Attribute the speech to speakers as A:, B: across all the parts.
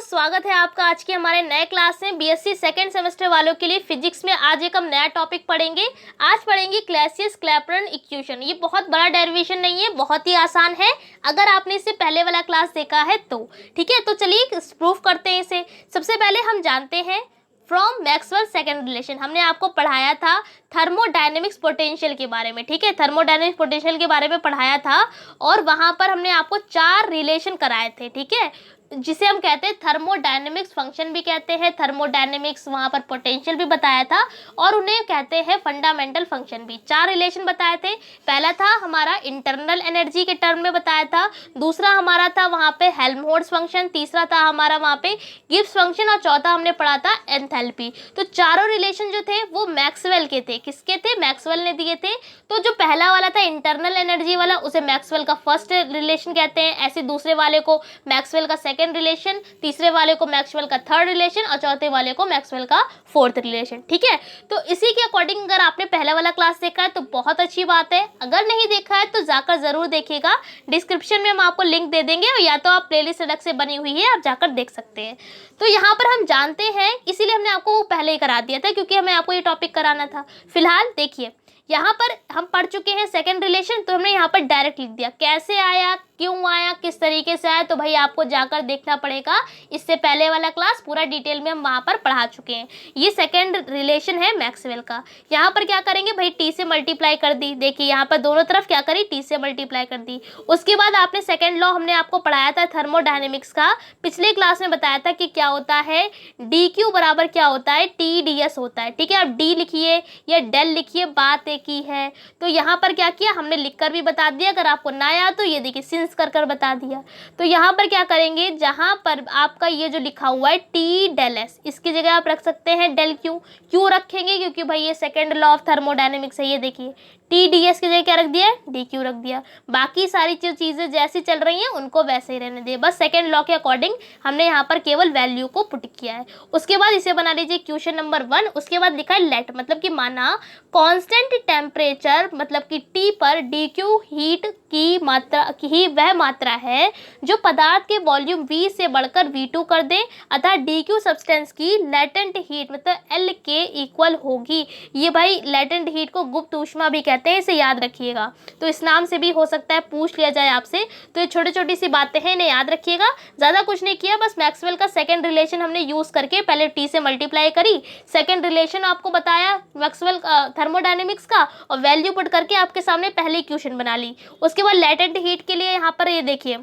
A: स्वागत है आपका आज के हमारे नए क्लास में बीएससी सेकंड सेमेस्टर वालों के लिए फिजिक्स में। आज एक हम नया टॉपिक पढ़ेंगे। आज पढ़ेंगे क्लैसियस-क्लैपेरॉन इक्वेशन। ये बहुत बड़ा डेरिवेशन नहीं है, बहुत ही आसान है अगर आपने इससे पहले वाला क्लास देखा है तो। ठीक है, तो चलिए प्रूफ करते हैं इसे। सबसे पहले हम जानते हैं फ्रॉम मैक्सवेल सेकेंड रिलेशन। हमने आपको पढ़ाया था थर्मोडायनेमिक्स पोटेंशियल के बारे में। ठीक है, थर्मोडायनेमिक्स पोटेंशियल के बारे में पढ़ाया था और वहाँ पर हमने आपको 4 रिलेशन कराए थे। ठीक है, जिसे हम कहते हैं थर्मोडायनेमिक्स फंक्शन भी कहते हैं, थर्मोडायनेमिक्स वहाँ पर पोटेंशियल भी बताया था और उन्हें कहते हैं फंडामेंटल फंक्शन भी। 4 रिलेशन बताए थे। पहला था हमारा इंटरनल एनर्जी के टर्म में बताया था, दूसरा हमारा था वहाँ पे हेल्महोल्ट्ज फंक्शन, तीसरा था हमारा वहाँ पे गिब्स फंक्शन और चौथा हमने पढ़ा था एंथैल्पी। तो चारों रिलेशन जो थे वो मैक्सवेल के थे। किसके थे? मैक्सवेल ने दिए थे। तो जो पहला वाला था इंटरनल एनर्जी वाला, उसे मैक्सवेल का फर्स्ट रिलेशन कहते हैं। ऐसे दूसरे वाले को मैक्सवेल का सेकंड रिलेशन, तीसरे वाले को मैक्सवेल का थर्ड रिलेशन और चौथे वाले को मैक्सवेल का फोर्थ रिलेशन। ठीक है, तो इसी के अकॉर्डिंग अगर आपने पहला वाला क्लास देखा है तो बहुत अच्छी बात है। अगर नहीं देखा है तो जाकर जरूर देखिएगा। डिस्क्रिप्शन में हम आपको लिंक दे देंगे और या तो आप प्लेलिस्ट अलग से बनी हुई है, आप जाकर देख सकते हैं। तो यहाँ पर हम जानते हैं, इसीलिए हमने आपको वो पहले ही करा दिया था क्योंकि हमें आपको ये टॉपिक कराना था। फिलहाल देखिए, यहाँ पर हम पढ़ चुके हैं सेकंड रिलेशन, तो हमने यहाँ पर डायरेक्ट लिख दिया। कैसे आया, क्यों आया, किस तरीके से आया, तो भाई आपको जाकर देखना पड़ेगा। इससे पहले वाला क्लास पूरा डिटेल में हम वहाँ पर पढ़ा चुके हैं। ये सेकंड रिलेशन है मैक्सवेल का। यहाँ पर क्या करेंगे भाई, टी से मल्टीप्लाई कर दी। देखिए यहाँ पर दोनों तरफ क्या करी, टी से मल्टीप्लाई कर दी। उसके बाद आपने सेकेंड लॉ हमने आपको पढ़ाया था थर्मोडायनेमिक्स का, पिछले क्लास में बताया था कि क्या होता है, डी क्यू बराबर क्या होता है, टी डी एस होता है। ठीक है, अब डी लिखिए या डेल लिखिए, बात एक ही है। तो यहाँ पर क्या किया हमने, लिखकर भी बता दिया। अगर आपको ना आया तो ये देखिए सिंस कर बता दिया। तो यहाँ पर क्या करेंगे, जहाँ पर आपका ये जो लिखा हुआ है टी डेल एस, इसकी जगह आप रख सकते हैं डेल क्यू। क्यों रखेंगे, क्योंकि भाई ये सेकेंड लॉ ऑफ थर्मोडायनेमिक्स है। ये देखिए टी डी एस की जगह क्या रख दिया, डी क्यू रख दिया। बाकी सारी जो चीज़ें जैसी चल रही हैं उनको वैसे ही रहने दिए, बस सेकेंड लॉ के अकॉर्डिंग हमने यहाँ पर केवल वैल्यू को पुट किया है। उसके बाद इसे बना लीजिए क्वेश्चन नंबर 1। उसके बाद लिखा है लेट, मतलब कि माना कांस्टेंट टेम्परेचर, मतलब कि टी पर डी क्यू हीट की मात्रा ही वह मात्रा है जो पदार्थ के वॉल्यूम V से बढ़कर V2 कर दे, अतः डी क्यू सब्सटेंस की लेटेंट हीट मतलब L के इक्वल होगी। ये भाई लेटेंट हीट को गुप्त ऊष्मा भी कहते हैं, इसे याद रखिएगा। तो इस नाम से भी हो सकता है पूछ लिया जाए आपसे। तो ये छोटी छोटी सी बातें हैं, इन्हें याद रखिएगा। ज़्यादा कुछ नहीं किया, बस मैक्सवेल का सेकंड रिलेशन हमने यूज़ करके पहले टी से मल्टीप्लाई करी, सेकंड रिलेशन आपको बताया मैक्सवेल थर्मोडायनेमिक्स का और वैल्यू पुट करके आपके सामने पहले इक्वेशन बना ली। उसके बाद लेटेंट हीट के लिए यहाँ पर ये देखिए,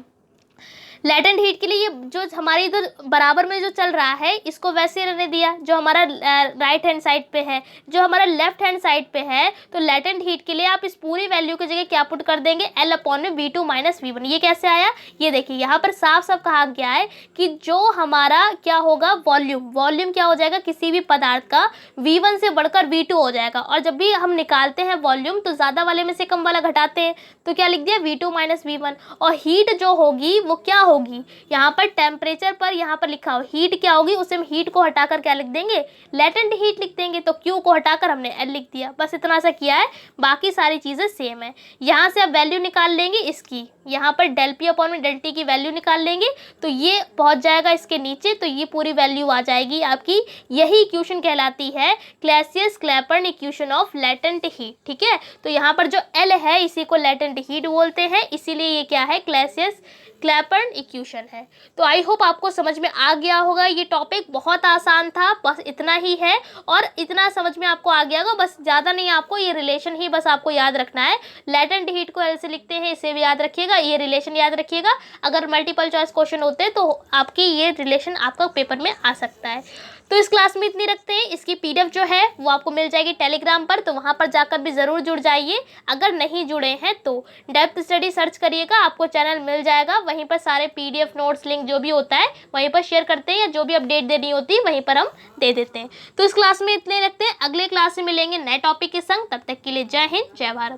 A: लेटेंट हीट के लिए ये जो हमारी इधर बराबर में जो चल रहा है इसको वैसे रहने दिया जो हमारा राइट हैंड साइड पे है, जो हमारा लेफ्ट हैंड साइड पे है। तो लेटेंट हीट के लिए आप इस पूरी वैल्यू की जगह क्या पुट कर देंगे, L अपॉन में V2 माइनस V1। ये कैसे आया, ये देखिए यहाँ पर साफ साफ कहा गया है कि जो हमारा क्या होगा वॉल्यूम क्या हो जाएगा किसी भी पदार्थ का, V1 से बढ़कर V2 हो जाएगा। और जब भी हम निकालते हैं वॉल्यूम तो ज़्यादा वाले में से कम वाला घटाते हैं, तो क्या लिख दिया V2 माइनस V1। और हीट जो होगी वो क्या होगी, यहाँ पर टेम्परेचर पर यहाँ पर लिखा हो हीट क्या होगी, उसे हम हीट को हटाकर क्या लिख देंगे, लेटेंट हीट लिख देंगे। तो क्यू को हटाकर हमने एल लिख दिया, बस इतना सा किया है, बाकी सारी चीज़ें सेम है। यहाँ से आप वैल्यू निकाल लेंगे इसकी, यहाँ पर डेल पी अपॉन में डेल टी की वैल्यू निकाल लेंगे तो ये पहुँच जाएगा इसके नीचे, तो ये पूरी वैल्यू आ जाएगी आपकी। यही इक्वेशन कहलाती है क्लैसियस-क्लैपेरॉन इक्वेशन ऑफ लेटेंट हीट। ठीक है, तो यहाँ पर जो एल है इसी को लेटेंट हीट बोलते हैं, इसीलिए ये क्या है, क्लैसियस-क्लैपेरॉन इक्वेशन है। तो आई होप आपको समझ में आ गया होगा। ये टॉपिक बहुत आसान था, बस इतना ही है और इतना समझ में आपको आ गया होगा, बस ज़्यादा नहीं। आपको ये रिलेशन ही बस आपको याद रखना है। लेटेंट हीट को एल से लिखते हैं, इसे भी याद रखिएगा, ये रिलेशन याद रखिएगा। अगर मल्टीपल चॉइस क्वेश्चन होते हैं तो आपकी ये रिलेशन आपका पेपर में आ सकता है। तो इस क्लास में इतनी रखते हैं। इसकी PDF जो है वो आपको मिल जाएगी टेलीग्राम पर, तो वहाँ पर जाकर भी ज़रूर जुड़ जाइए। अगर नहीं जुड़े हैं तो डेप्थ स्टडी सर्च करिएगा, आपको चैनल मिल जाएगा। वहीं पर सारे PDF नोट्स लिंक जो भी होता है वहीं पर शेयर करते हैं, या जो भी अपडेट देनी होती है वहीं पर हम दे देते हैं। तो इस क्लास में इतने रखते हैं, अगले क्लास में मिलेंगे नए टॉपिक के संग। तब तक के लिए जय हिंद, जय भारत।